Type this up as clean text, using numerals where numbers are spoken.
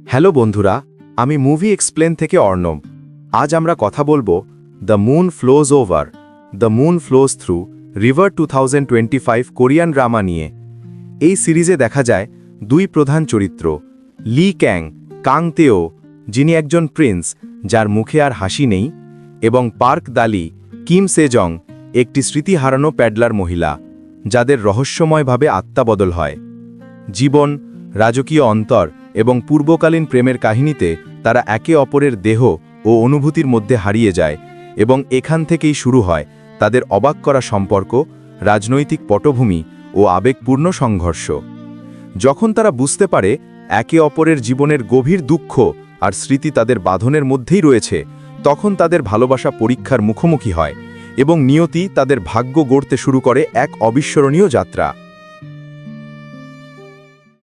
Hello বন্ধুরা, আমি movie explain থেকে অর্ণব। আজ আমরা কথা বলবো the moon flows over, the moon flows through, river 2025 Korean drama নিয়ে। এই সিরিজে দেখা যায় দুই প্রধান চরিত্র, লি ক্যাং কাং তেও, যিনি একজন প্রিন্স যার মুখে আর হাসি নেই, এবং পার্ক দালি কিম সেজং, একটি স্মৃতি হারানো প্যাডলার মহিলা, যাদের রহস্যময়ভাবে আত্মাবদল হয়। জীবন, রাজকীয় অন্তর এবং পূর্বকালীন প্রেমের কাহিনীতে তারা একে অপরের দেহ ও অনুভূতির মধ্যে হারিয়ে যায়, এবং এখান থেকেই শুরু হয় তাদের অবাক করা সম্পর্ক, রাজনৈতিক পটভূমি ও আবেগপূর্ণ সংঘর্ষ। যখন তারা বুঝতে পারে একে অপরের জীবনের গভীর দুঃখ আর স্মৃতি তাদের বাঁধনের মধ্যেই রয়েছে, তখন তাদের ভালোবাসা পরীক্ষার মুখোমুখি হয় এবং নিয়তি তাদের ভাগ্য গড়তে শুরু করে এক অবিস্মরণীয় যাত্রা।